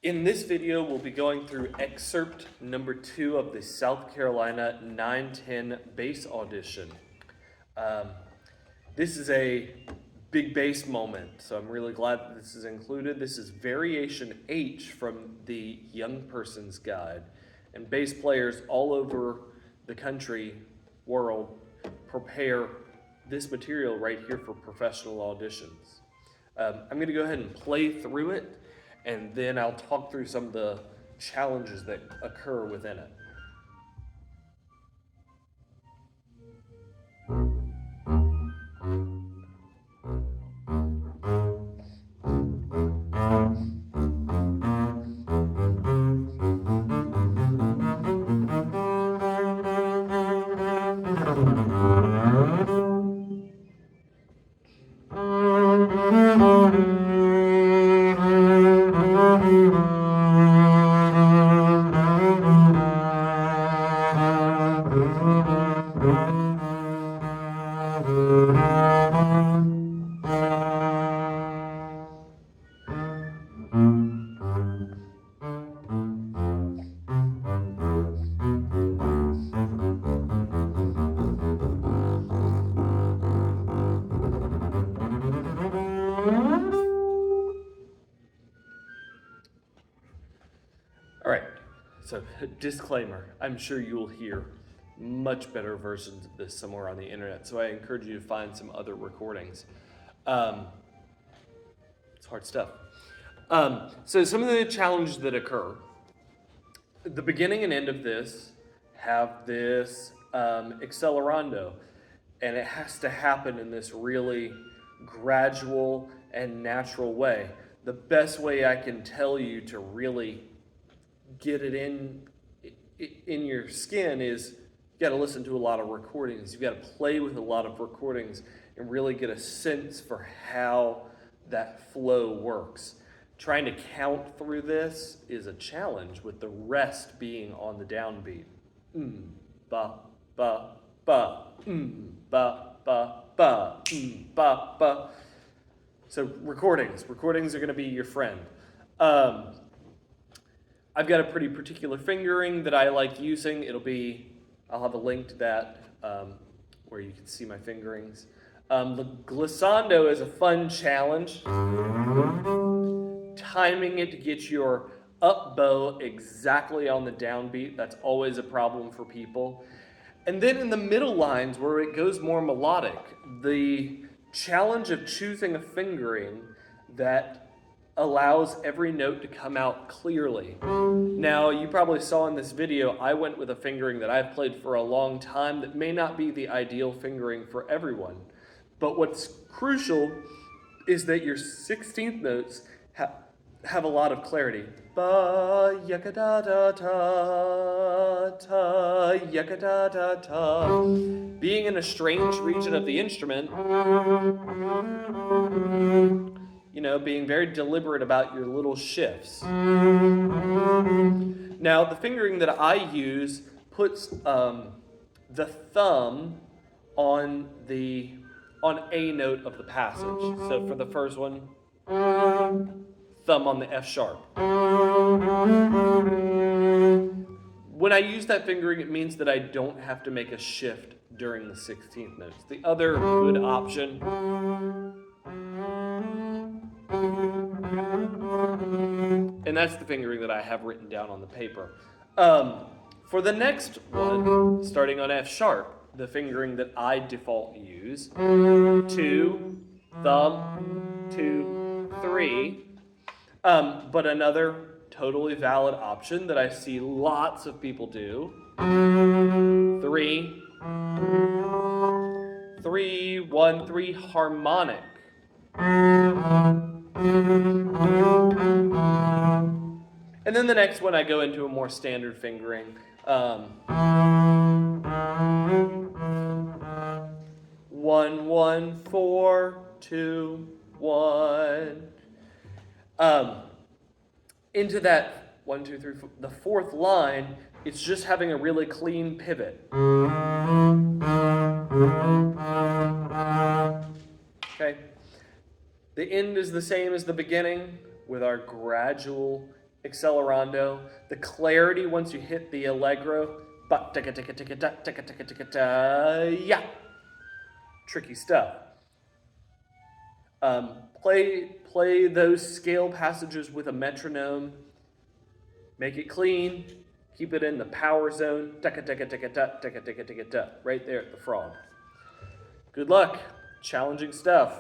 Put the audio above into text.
In this video, we'll be going through excerpt number 2 of the South Carolina 910 bass audition. This is a big bass moment, so I'm really glad that this is included. This is variation H from the Young Person's Guide, and bass players all over the country, world, prepare this material right here for professional auditions. I'm going to go ahead and play through it, and then I'll talk through some of the challenges that occur within it. All right, so disclaimer, I'm sure you'll hear much better versions of this somewhere on the internet, so I encourage you to find some other recordings. It's hard stuff. So some of the challenges that occur, the beginning and end of this have this accelerando, and it has to happen in this really gradual and natural way. The best way I can tell you to really get it in your skin is you got to listen to a lot of recordings. You've got to play with a lot of recordings and really get a sense for how that flow works. Trying to count through this is a challenge, with the rest being on the downbeat. Ba, ba, ba, ba, ba, ba, ba, ba. So recordings are going to be your friend. I've got a pretty particular fingering that I like using. I'll have a link to that where you can see my fingerings. The glissando is a fun challenge. Timing it to get your up bow exactly on the downbeat, that's always a problem for people. And then in the middle lines where it goes more melodic, the challenge of choosing a fingering that allows every note to come out clearly. Now, you probably saw in this video, I went with a fingering that I've played for a long time that may not be the ideal fingering for everyone. But what's crucial is that your 16th notes have a lot of clarity. Ba, yaka da da ta, ta, yaka da da ta. Being in a strange region of the instrument, being very deliberate about your little shifts. Now, the fingering that I use puts the thumb on A note of the passage. So for the first one, thumb on the F sharp. When I use that fingering, it means that I don't have to make a shift during the 16th notes. The other good option and that's the fingering that I have written down on the paper. For the next one, starting on F sharp, the fingering that I default use, 2, thumb, 2, 3. But another totally valid option that I see lots of people do, 3, 3, 1, 3, harmonic. And then the next one I go into a more standard fingering. 1, 1, 4, 2, 1. Into that 1, 2, 3, 4, the fourth line, it's just having a really clean pivot. Okay? The end is the same as the beginning, with our gradual accelerando. The clarity once you hit the allegro, yeah, tricky stuff. Play those scale passages with a metronome. Make it clean. Keep it in the power zone. Right there at the frog. Good luck. Challenging stuff.